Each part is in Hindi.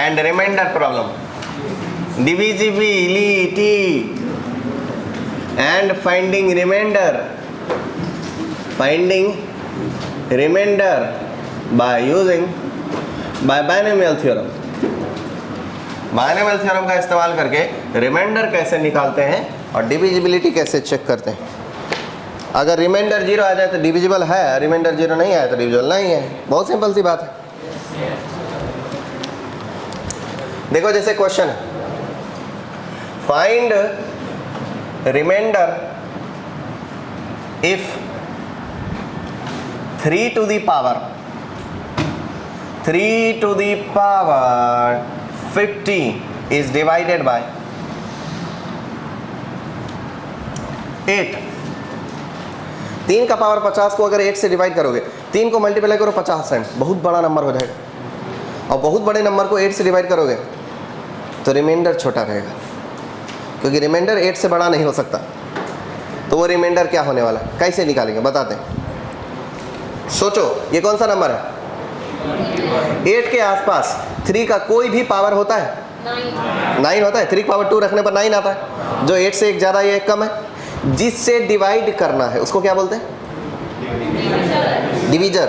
and remainder problem. Divisibility and finding remainder by using binomial theorem. Binomial theorem का इस्तेमाल करके रिमाइंडर कैसे निकालते हैं और डिविजिबिलिटी कैसे चेक करते हैं. अगर रिमाइंडर 0 आ जाए तो डिविजिबल है, रिमाइंडर 0 नहीं आया तो डिविजिबल नहीं है. बहुत सिंपल सी बात है. देखो जैसे क्वेश्चन है, find remainder if 3 to the power 50 is divided by 8. 3 का पावर 50 को अगर 8 से डिवाइड करोगे, 3 को मल्टीप्लाई करो 50 बहुत बड़ा नंबर हो जाएगा. और बहुत बड़े नंबर को 8 से डिवाइड करोगे तो रिमाइंडर छोटा रहेगा, क्योंकि रिमाइंडर 8 से बड़ा नहीं हो सकता. तो वो रिमाइंडर क्या होने वाला है, कैसे निकालेंगे बताते हैं. सोचो ये कौन सा नंबर है. 8 के आसपास 3 का कोई भी पावर होता है 9 होता है. 3 की पावर 2 रखने पर 9 आता है. जो 8 से एक ज़्यादा या एक कम है, जिससे डिवाइड करना है उसको क्या बोलते हैं, डिविजर.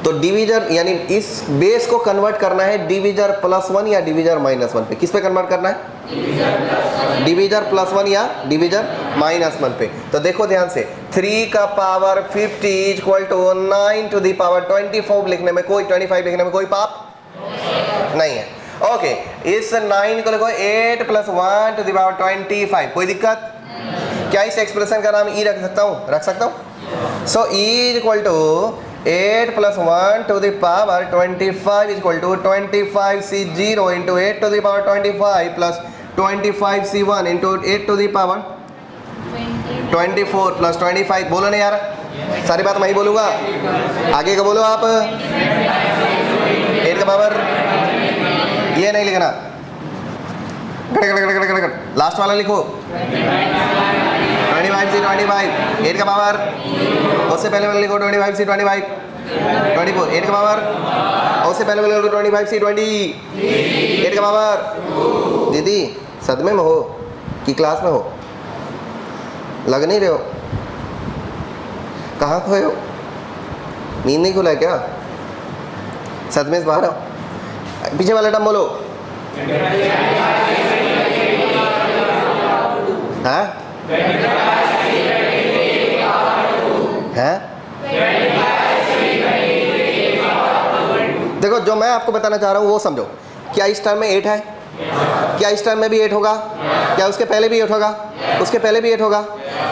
तो डिविजर यानी इस बेस को कन्वर्ट करना है डिविजर +1 या डिविजर -1 पे. किस पे कन्वर्ट करना है, डिविजर +1 या डिविजर -1 पे. तो देखो ध्यान से, 3 का पावर 50 = 9 to the power 24 लिखने में कोई 25 लिखने में कोई पाप नहीं है. ओके, इस 9 को लिखो 8 + 1 to the power 25. कोई दिक्कत. क्या इस एक्सप्रेशन का नाम ई रख सकता हूँ, रख सकता हूँ. सो ई = 8 + 1 to the power 25 = 25C0 × 8 to the power 25 plus 25C1 × 8 to the power 24 plus 25. बोलो नहीं यार, सारी बात मैं ही बोलूँगा, आगे का बोलो आप. 8 का पावर ये नहीं लिखना, लास्ट वाला लिखो 25C25. 8 का पावर उससे पहले वाला लिखो 25C25. 24. 8 का पावर उससे पहले वाला लिखो 25C20. 8 का पावर. दीदी सदमे में हो कि क्लास में हो, लग नहीं रहे हो, कहाँ खोए हो, नींद नहीं खुला है क्या, सदमे से बाहर आओ. पीछे वाला टर्म बोलो. हाँ हैं? देखो जो मैं आपको बताना चाह रहा हूँ वो समझो. क्या इस टर्म में 8 है, क्या इस टर्म में भी 8 होगा, क्या उसके पहले भी 8 होगा, उसके पहले भी 8 होगा,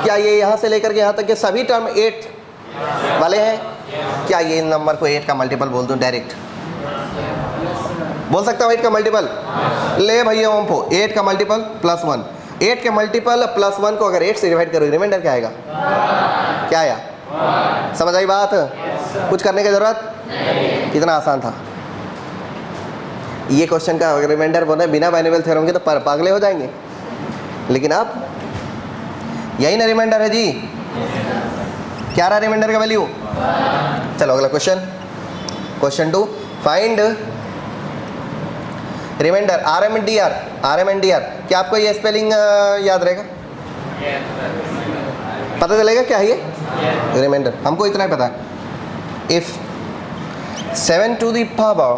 क्या ये यहाँ से लेकर के यहाँ तक के सभी टर्म 8 वाले हैं. क्या ये नंबर को 8 का मल्टीपल बोल दूँ, डायरेक्ट बोल सकता हूँ 8 का मल्टीपल. ले भैया ओम्फो, 8 का मल्टीपल +1. 8 के मल्टीपल +1 को अगर 8 से डिवाइड करो, रिमाइंडर क्या आएगा, क्या आया. समझ आई बात, कुछ करने की जरूरत. कितना आसान था ये क्वेश्चन का. अगर रिमाइंडर बोला बिना बाइनोमियल थ्योरम के तो पागले हो जाएंगे, लेकिन अब यही ना रिमाइंडर है जी. क्या रहा रिमाइंडर का वैल्यू. चलो अगला question, question 2. Find remainder RM and DR. क्या आपको ये स्पेलिंग याद रहेगा, पता चलेगा क्या है ये रिमाइंडर. हमको इतना ही पता है. If 7 to the power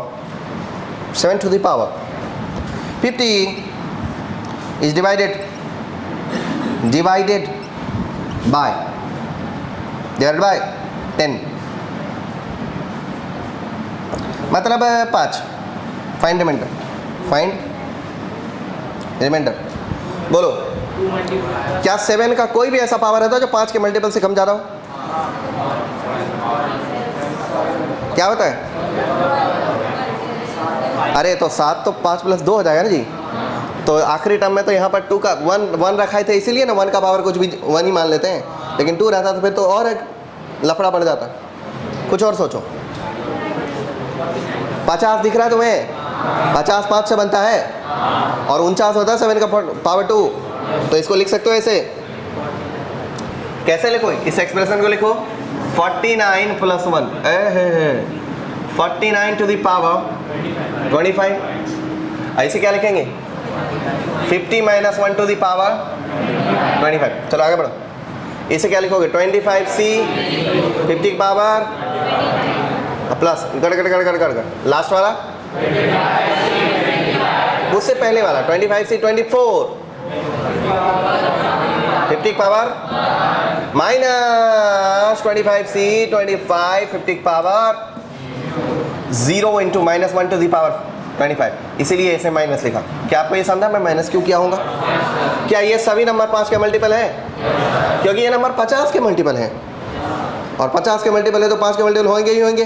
50 is divided by 10, मतलब 5. Find remainder. बोलो क्या 7 का कोई भी ऐसा पावर है जो 5 के मल्टीपल से कम ज़्यादा हो. क्या होता है, अरे तो 7 तो 5 + 2 हो जाएगा ना जी. तो आखिरी टर्म में तो यहाँ पर 2 का 1 रखा थे, इसीलिए ना 1 का पावर कुछ भी 1 ही मान लेते हैं. लेकिन 2 रहता तो फिर तो और एक लफड़ा पड़ जाता. कुछ और सोचो. 50 दिख रहा है तुम्हें, 50 5 से बनता है और 49 होता है 7 का पावर 2. तो इसको लिख सकते हो ऐसे. कैसे लिखो, इस एक्सप्रेशन को लिखो 49 + 1 49 to the power 25 ऐसे क्या लिखेंगे 50 माइनस 1 टू द पावर 25। चलो आगे बढ़ो, इसे क्या लिखोगे 25c 50 की पावर प्लस गड़ गड़ गड़ गड़ गड़ गड़ लास्ट वाला उससे पहले वाला 25c 24 50 की पावर माइनस 25c 25 50 की power 0 into minus 1 to the power 25, इसीलिए ऐसे माइनस लिखा। क्या आपको ये समझा मैं माइनस क्यों किया होगा? क्या ये सभी नंबर 5 के मल्टीपल है? क्योंकि ये नंबर 50 के मल्टीपल है और 50 के मल्टीपल है तो 5 के मल्टीपल होंगे ही होंगे।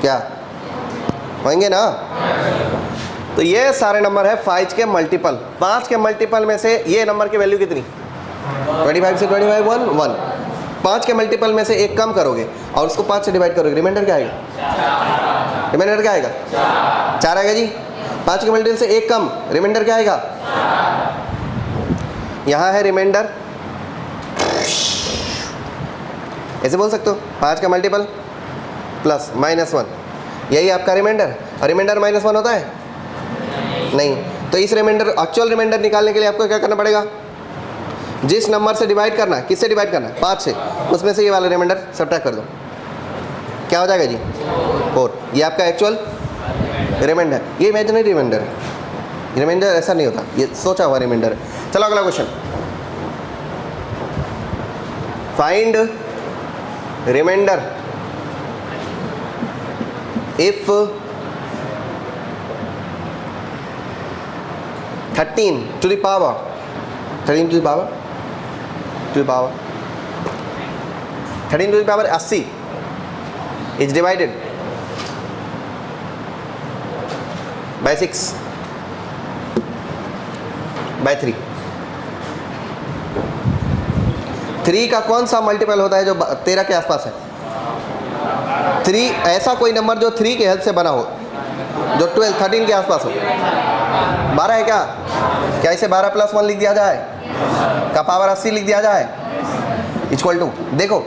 क्या होंगे ना? तो ये सारे नंबर है 5 के मल्टीपल। 5 के मल्टीपल में से ये नंबर की वैल्यू कितनी 25 से 25 1 5 के मल्टीपल में से एक कम करोगे और उसको 5 से डिवाइड करोगे, रिमाइंडर क्या आएगा? रिमाइंडर क्या आएगा? 4 आएगा जी। 5 के मल्टीपल से एक कम, रिमाइंडर क्या आएगा? यहाँ है रिमाइंडर, ऐसे बोल सकते हो 5 का मल्टीपल प्लस -1, यही आपका रिमाइंडर। और रिमाइंडर -1 होता है नहीं, तो इस रिमाइंडर एक्चुअल रिमाइंडर निकालने के लिए आपको क्या करना पड़ेगा? जिस नंबर से डिवाइड करना है, किससे डिवाइड करना है? 5 से, उसमें से ये वाला रिमाइंडर सब्ट्रैक्ट कर दो, क्या हो जाएगा जी 4। ये आपका एक्चुअल रिमाइंडर, ये इमेजिनरी रिमाइंडर है। रिमाइंडर ऐसा नहीं होता, ये सोचा हुआ रिमाइंडर है। चलो अगला question, find remainder if 13 to the power 13 to the power 80 is divided by 6 by 3। 3 का कौन सा मल्टीपल होता है जो 13 के आसपास है? 3 ऐसा कोई नंबर जो 3 के हेल्प से बना हो, जो 13 के आसपास हो। 12 है क्या? क्या इसे 12 + 1 लिख दिया जाए? का पावर 80 लिख दिया जाए? इक्वल टू, देखो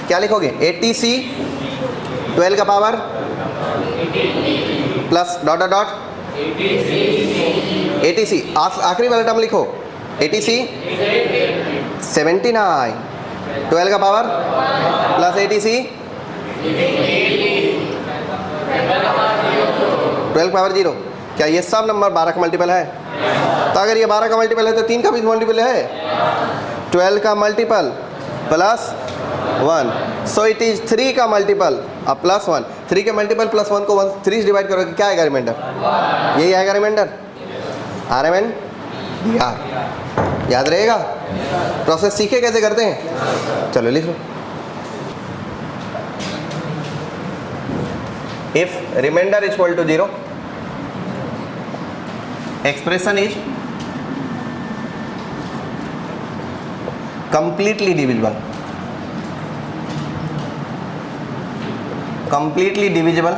क्या लिखोगे 80c 12 का power plus dot dot dot 80c आखिरी वाला टर्म लिखो 80c 79 12 का पावर प्लस 80c 12 पावर 0। क्या ये सब नंबर 12 का मल्टीपल है? तो अगर ये 12 का मल्टीपल है तो 3 का भी मल्टीपल है, 12 का multiple plus 1, so it is 3 का मल्टीपल अब प्लस 1। 3 के मल्टीपल प्लस 1 को 3 से डिवाइड करोगे, क्या आएगा रिमाइंडर? यही आएगा रिमाइंडर, RMN DR। याद रहेगा? प्रोसेस सीखे कैसे करते हैं? चलो लिख लो, if remainder is equal to 0 expression is completely divisible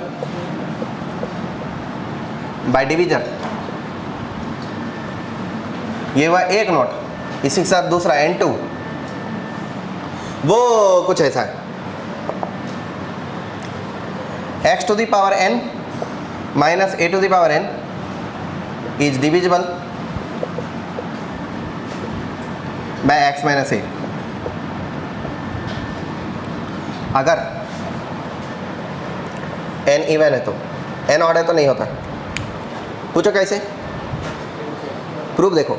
by divisor। ये हुआ एक नोट, इसी के साथ दूसरा N2 वो कुछ ऐसा है, x to the power n minus a to the power n is divisible by x minus a। अगर n इवन है तो, n ऑड है तो नहीं होता। पूछो कैसे? प्रूफ देखो,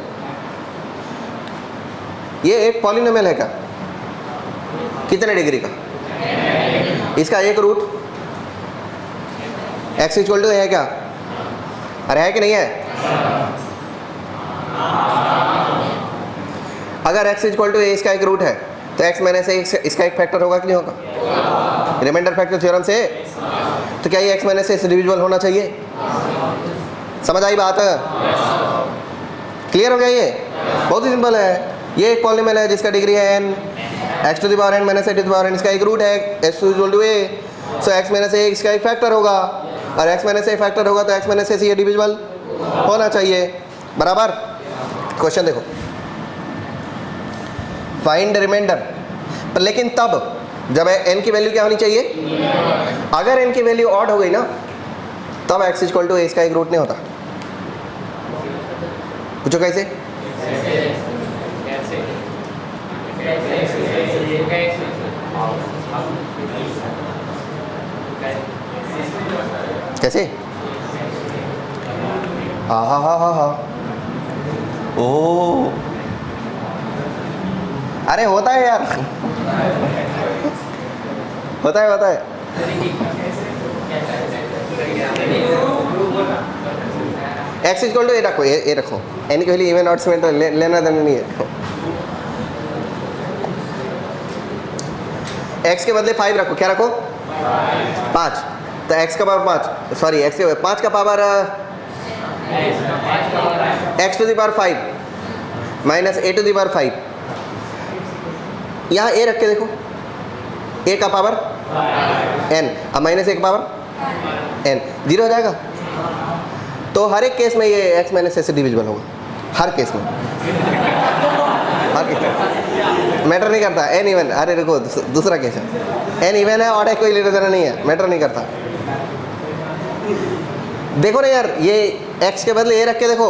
ये एक पॉलिनोमियल है क्या? कितने डिग्री का? इसका एक रूट x इक्वल टू है क्या? अरे है कि नहीं है? अगर x इक्वल टू इसका एक रूट है तो x माइनस ए इसका एक फैक्टर होगा कि नहीं होगा? रिमाइंडर फैक्टर थ्योरम से। तो क्या ये x माइनस ए से डिविजिबल होना चाहिए? समझ आई बात? क्लियर हो गया? ये बहुत ही सिंपल है। ये एक पॉलिनोमियल है जिसका डिग्री है n, x to the power n minus a to the power n इसका एक रूट है x equal to a, so x minus a इसका एक फैक्टर होगा और x माइनस a फैक्टर होगा तो x माइनस a से ये डिविजिबल होना चाहिए, बराबर। क्वेश्चन देखो, फाइंड रिमाइंडर, पर लेकिन तब जब n की वैल्यू क्या होनी चाहिए? अगर n की वैल्यू ऑड हो गई ना तब x इक्वल टू a इसका एक रूट नहीं होता। पूछो कैसे? कैसे? हा। ओ अरे होता है यार, होता है। एक्स इक्वल टू ए रखो, ए रखो, एन के लिए इवन ऑड से लेना देना नहीं है। एक्स के बदले 5 रखो, क्या रखो? 5, तो एक्स का पावर 5, सॉरी एक्स के 5 का power x to the power 5 minus a to the power 5। यहाँ ए रख के देखो, ए का पावर एन, अब माइनस ए का पावर एन, 0 हो जाएगा। तो हर एक केस में ये एक्स माइनस ए से डिविजिबल होगा, हर केस में, हर केस मैटर नहीं करता। एन इवन, अरे देखो दूसरा केस है, एन इवन है और कोई लेटर देना नहीं है, मैटर नहीं करता। देखो ना यार, ये एक्स के बदले ए रख के देखो,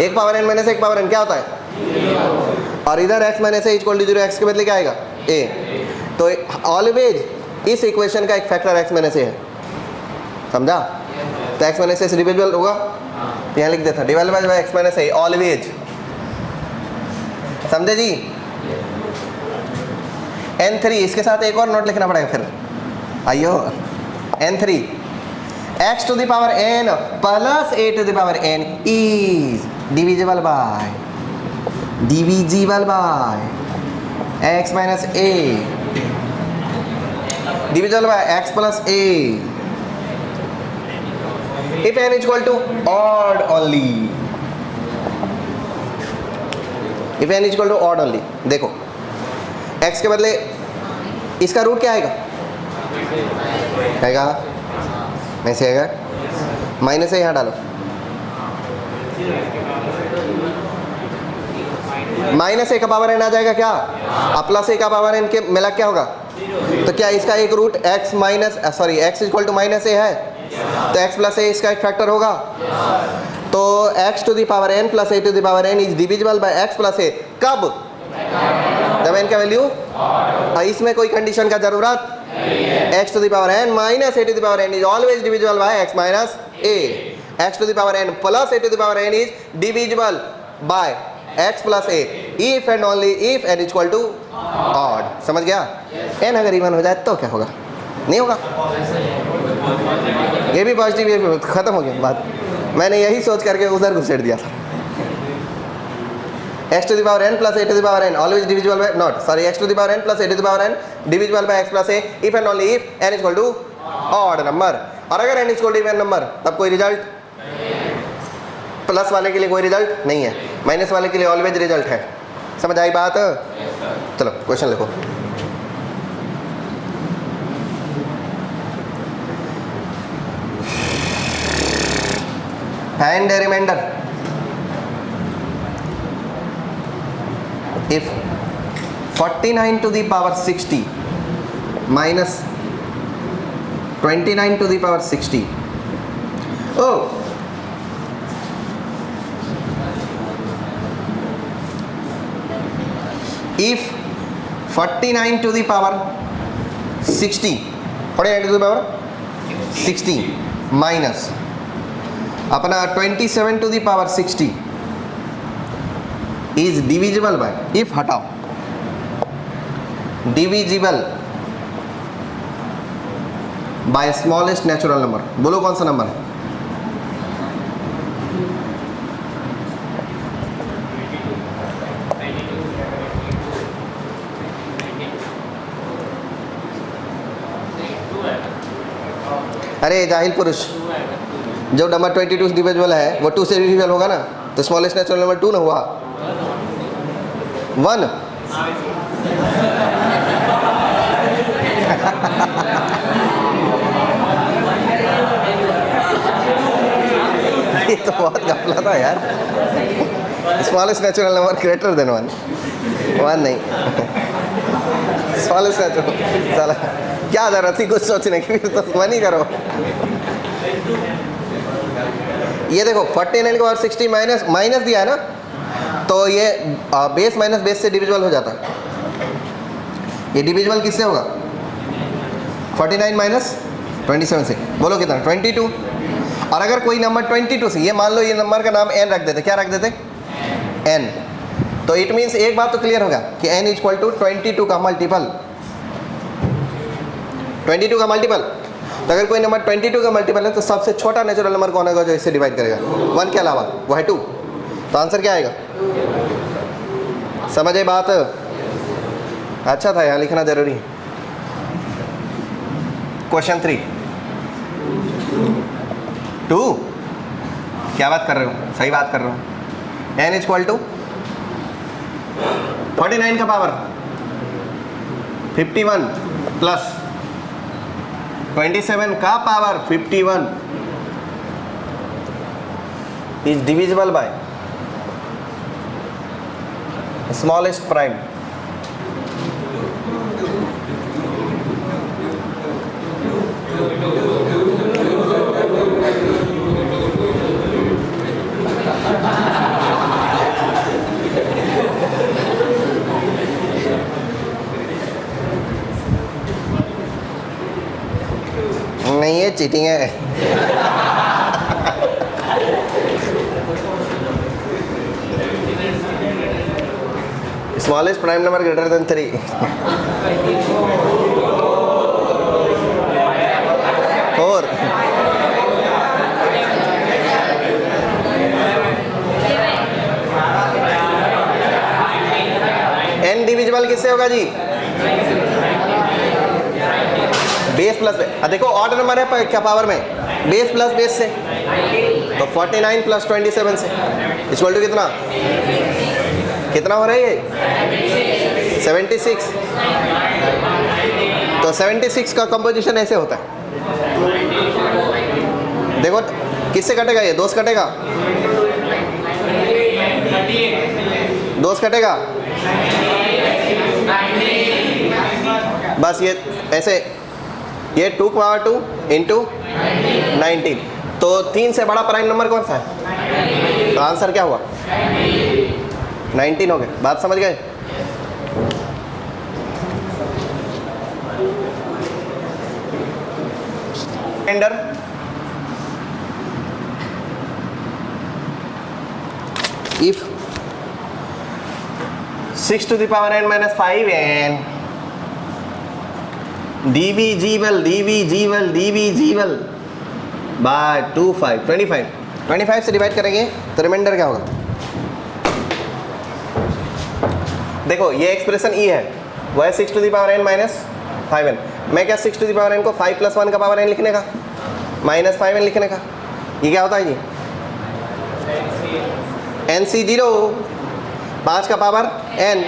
एक पावर एन माइनस एक पावर एन क्या होता है? और इधर x minus a equal to 0, x के बदले क्या आएगा? ए। तो ऑलवेज इस इक्वेशन का एक फैक्टर एक्स माइनस ए है, समझा? तो एक्स माइनस ए से डिविजिबल होगा, यहाँ लिख देता divided by x minus a always, समझे जी? n3, इसके साथ एक और नोट लिखना पड़ेगा फिर, आइयो n3 x to the power n plus a to the power n is divisible by x minus a divisible by x plus a if n is equal to odd only, if n is equal to odd only। देखो x के बदले इसका रूट क्या आएगा? में से आएगा माइनस है, यहाँ डालो माइनस ए का पावर एन आ जाएगा क्या? अब प्लस ए का पावर एन के मिला क्या होगा? तो क्या इसका एक root x minus sorry x equal to minus a है, तो x प्लस ए इसका एक फैक्टर होगा। तो x to the power n plus a to the power n is divisible by x plus a, कब? जब n का वैल्यू, इसमें कोई कंडीशन का जरूरत, x to the power n minus a to the power n is always divisible by x minus a, x to the power n plus a to the power n is divisible by x plus a if and only if n equal to odd. समझ गया? n अगर इवन हो जाए तो क्या होगा? नहीं होगा, ये भी पॉजिटिव, ये भी खत्म हो गया बात। मैंने यही सोच करके उधर घुसेड़ दिया था। x to the power n plus a to the power n always divisible by not sorry x to the power n plus a to the power n divisible by x plus a if and only if n is equal to odd number। और अगर n is equal to even number तब कोई रिजल्ट, प्लस वाले के लिए कोई रिजल्ट नहीं है, माइनस वाले के लिए ऑलवेज रिजल्ट है। समझ आई बात? चलो क्वेश्चन लिखो। Find the remainder if 49 to the power 60 minus 29 to the power 60, oh if 49 to the power 60 49 to the power 60 minus अपना 27 to the power 60 is divisible by, if हटाओ, divisible by smallest natural number, बोलो कौन सा नंबर है? अरे जाहिल पुरुष, जो नंबर 22 डिविजिबल है वो 2 से डिविजिबल होगा ना, तो स्मॉलेस्ट नेचुरल नंबर 2 ना हुआ 1। ये तो बहुत घपला था यार। Smallest natural number greater then 1 नहीं, स्मॉलेस्ट नेचुरल, साला क्या जरूरत थी कुछ सोचने की, फिर तो 1 ही करो। ये देखो 49 के बाद 60 माइनस माइनस दिया है ना, तो ये बेस माइनस बेस से डिविजिबल हो जाता है। ये डिविजिबल किससे होगा? 49 माइनस 27 से। बोलो कितना? 22। और अगर कोई नंबर 22 से, ये मान लो ये नंबर का नाम n रख देते, क्या रख देते? n। तो इट मीन्स एक बात तो क्लियर होगा कि n इक्वल टू 22 का मल्टीपल। 22 का मल्टीपल। तो अगर कोई नंबर 22 का मल्टीपल है तो सबसे छोटा नेचुरल नंबर कौन होगा जो इससे डिवाइड करेगा? 1 के अलावा, वो है 2। तो आंसर क्या आएगा? समझे बात? अच्छा था, यहाँ लिखना जरूरी है। क्वेश्चन 3 2। क्या बात कर रहे हो? सही बात कर रहे हो। n इक्वल टू 49 का पावर 51 प्लस 27 का power 51 is divisible by smallest prime. नहीं, ये चीटिंग है। Smallest prime number greater than 3। 4। n divisible किससे होगा जी? Base plus base. देखो ऑड नंबर है क्या पावर में? बेस प्लस बेस से। तो 49 प्लस 27 से इक्वल टू कितना? कितना हो रहा है ये? 76। तो 76 का कंपोजिशन ऐसे होता है। देखो किससे कटेगा ये? 2 से कटेगा, 2 से कटेगा। बस ये ऐसे, ये 2 की पावर 2 इंटू 19। तो 3 से बड़ा प्राइम नंबर कौन सा है? तो आंसर क्या हुआ? 19 हो गए। बात समझ गए? Remainder if 6 to the power n minus 5n divisible by 25 से डिवाइड करेंगे तो रिमाइंडर क्या होगा? देखो ये एक्सप्रेशन ई है, वो है 6 to the power n minus 5n। मैं क्या 6 to the power n को 5 plus 1 का पावर n लिखने का, माइनस 5n लिखने का। ये क्या होता है जी? NC0 5 का power n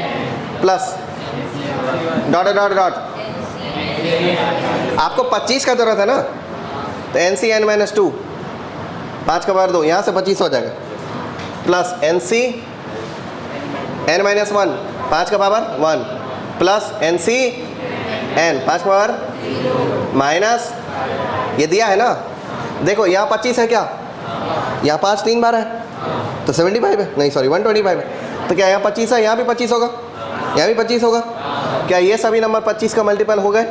plus dot dot dot. आपको 25 का जरूरत है ना, तो NCn माइनस 2 5 का पावर 2, यहाँ से 25 हो जाएगा, प्लस NCn माइनस 1 5 का पावर 1 प्लस NCn 5 का पावर माइनस, ये दिया है ना। देखो यहाँ 25 है क्या? यहाँ 5 3 बार है तो 75 है, नहीं सॉरी 125 है। तो क्या यहाँ 25 है, यहाँ भी 25 होगा, यहाँ भी 25 होगा। क्या ये सभी नंबर 25 का मल्टीपल हो गए?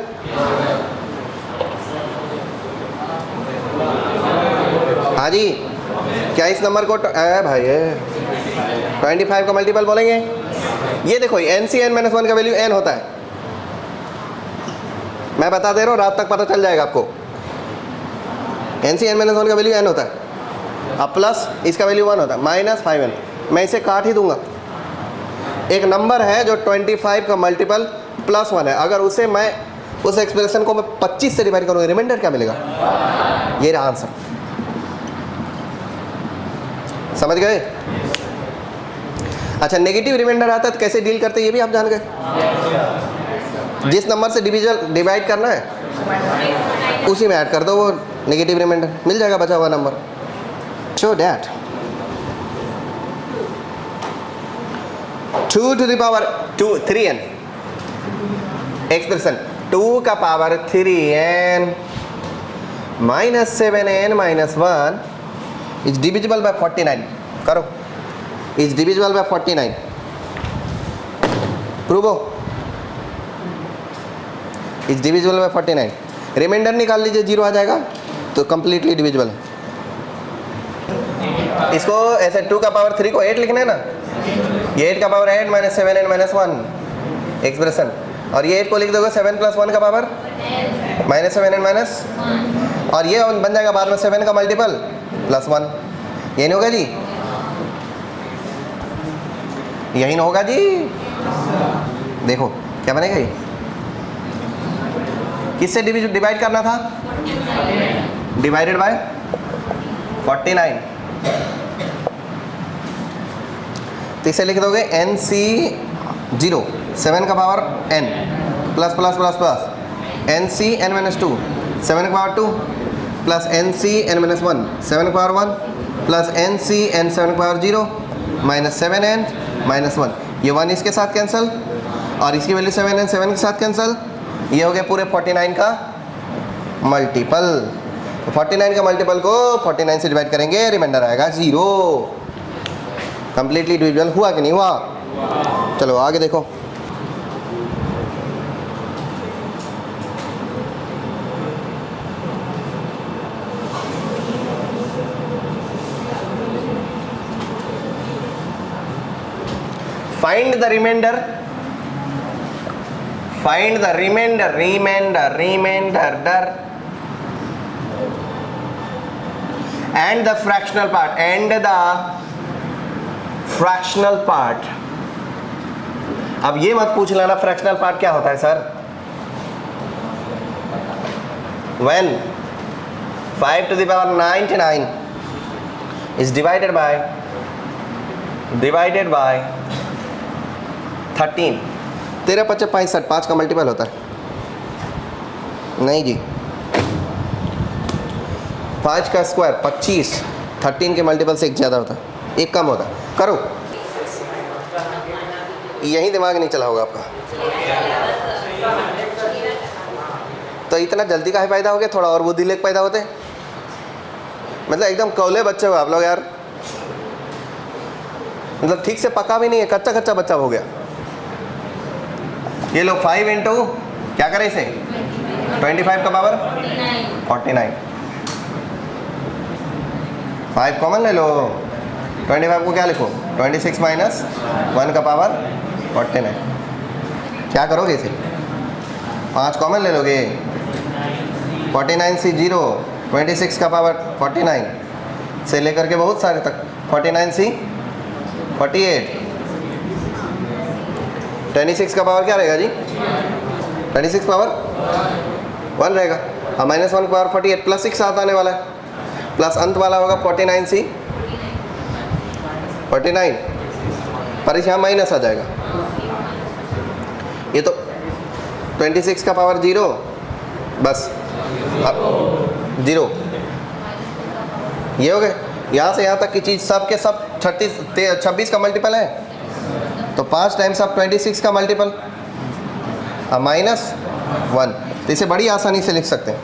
हाँ जी। क्या इस नंबर को भाई 25 का मल्टीपल बोलेंगे? ये देखो NCn माइनस 1 का वैल्यू n होता है, मैं बता दे रहा हूँ, रात तक पता चल जाएगा आपको। NCn माइनस 1 का वैल्यू n होता है, अब प्लस इसका वैल्यू 1 होता है, माइनस 5n। मैं इसे काट ही दूंगा। एक नंबर है जो 25 का मल्टीपल प्लस 1 है, अगर उसे मैं उस एक्सप्रेशन को मैं 25 से डिवाइड करूँगा, रिमाइंडर क्या मिलेगा? ये रहा आंसर। समझ गए? अच्छा, नेगेटिव रिमाइंडर आता है तो कैसे डील करते हैं ये भी आप जान गए। जिस नंबर से डिवाइड करना है उसी में ऐड कर दो वो नेगेटिव रिमाइंडर, मिल जाएगा बचा हुआ number. Show that 2 to the power 3n expression 2 का power 3n minus 7n minus 1 is divisible bye 49, करो, इज डिविजिबल बाय 49, प्रूव हो, इज डिविजिबल बाय 49, रिमाइंडर निकाल लीजिए, 0 आ जाएगा तो कंप्लीटली डिविजिबल है। इसको ऐसे 2 का पावर 3 को 8 लिखना है ना, ये 8 का power 8 minus 7 and minus 1 expression, और ये 8 को लिख दोगे 7 प्लस 1 का पावर माइनस 7 एंड माइनस, और ये बन जाएगा बाद में 7 का मल्टीपल प्लस 1, यही नहीं होगा जी, यही ना होगा जी, देखो क्या बनेगा ये, किससे डिवाइड करना था, डिवाइडेड बाय 49, तो इसे लिख दोगे एन सी 0 7 का power n plus plus plus plus N C N minus 2 7 का power 2 plus N C N minus 1 7 का power 1 plus N C N 7 का पावर 0 माइनस 7 एन माइनस 1, ये 1 इसके साथ कैंसिल और इसकी वैल्यू 7 एन 7 के साथ कैंसिल, ये हो गया पूरे 49 का मल्टीपल, तो 49 का मल्टीपल को 49 से डिवाइड करेंगे, रिमाइंडर आएगा 0, कंप्लीटली डिविजिबल हुआ कि नहीं हुआ। चलो आगे देखो, find the remainder, find the remainder, remainder remainder डर and the fractional part, and the fractional part. अब ये मत पूछ लेना फ्रैक्शनल पार्ट क्या होता है sir, when 5 to the power 99 is divided by 13, 13 5 65, 5 का मल्टीपल होता है, नहीं जी 5 का स्क्वायर 25, 13 के मल्टीपल से एक ज़्यादा होता है, एक कम होता है, करो, यही दिमाग नहीं चला होगा आपका, तो इतना जल्दी काहे पैदा हो गया, थोड़ा और बुद्धि लेके पैदा होते, मतलब एकदम कौले बच्चे हो आप लोग यार, मतलब ठीक से पका भी नहीं है, कच्चा कच्चा बच्चा हो गया। ये लो 5 इंटू क्या करें इसे 25 का पावर 49, 5 कॉमन ले लो, 25 को क्या लिखो 26 माइनस 1 का पावर 49, क्या करोगे इसे, 5 कॉमन ले लोगे, 49 से 0, 26 का पावर 49 से लेकर के बहुत सारे तक, 49 से 48, 26 का पावर क्या रहेगा जी, 26 पावर 1 रहेगा, और माइनस 1 का पावर 48 प्लस 6 साथ आने वाला है, प्लस अंत वाला होगा 49 से 49, पर यहाँ माइनस आ जाएगा, ये तो 26 का पावर 0 बस 0, ये हो गए, यहाँ से यहाँ तक की चीज़ सब के सब 26 का मल्टीपल है, तो 5 टाइम्स ऑफ 26 का मल्टीपल माइनस 1, तो इसे बड़ी आसानी से लिख सकते हैं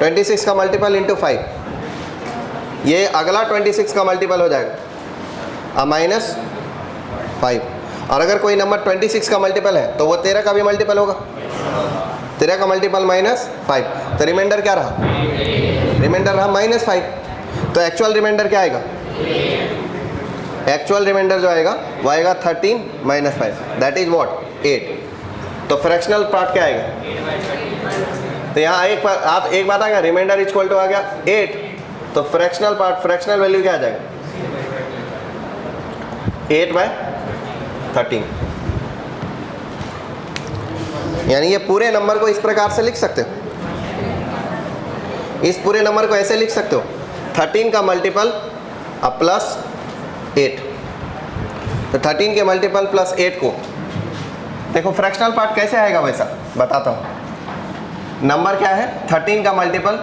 26 का मल्टीपल इंटू 5, ये अगला 26 का मल्टीपल हो जाएगा माइनस 5, और अगर कोई नंबर 26 का मल्टीपल है तो वो 13 का भी मल्टीपल होगा, 13 का मल्टीपल माइनस 5, तो रिमाइंडर क्या रहा, रिमाइंडर रहा माइनस 5, तो एक्चुअल रिमाइंडर क्या आएगा, एक्चुअल रिमाइंडर जो आएगा वो आएगा 13 माइनस 5, दैट इज व्हाट 8, तो फ्रैक्शनल पार्ट क्या आएगा, तो यहाँ एक बात आ गया, रिमाइंडर इक्वल टू आ गया 8, तो फ्रैक्शनल पार्ट, फ्रैक्शनल वैल्यू क्या आ जाएगा 8/13, यानी ये पूरे नंबर को इस प्रकार से लिख सकते हो, इस पूरे नंबर को ऐसे लिख सकते हो 13 का मल्टीपल प्लस 8, तो 13 के मल्टीपल प्लस 8 को देखो फ्रैक्शनल पार्ट कैसे आएगा, वैसा बताता हूँ, नंबर क्या है 13 का मल्टीपल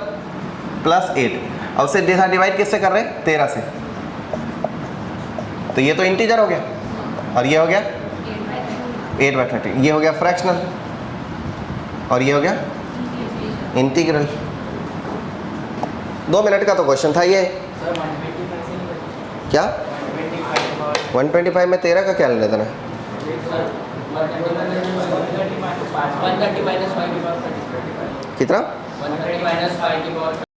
प्लस 8, और उसे डिवाइड किससे कर रहे हैं 13 से, तो ये तो इंटीजर हो गया, और ये हो गया 8/13, ये हो गया फ्रैक्शनल, और ये हो गया इंटीग्रल। 2 मिनट का तो क्वेश्चन था ये। क्या 125 में 13 का क्या लेना था ना? 130 -5 कितना? 130 -5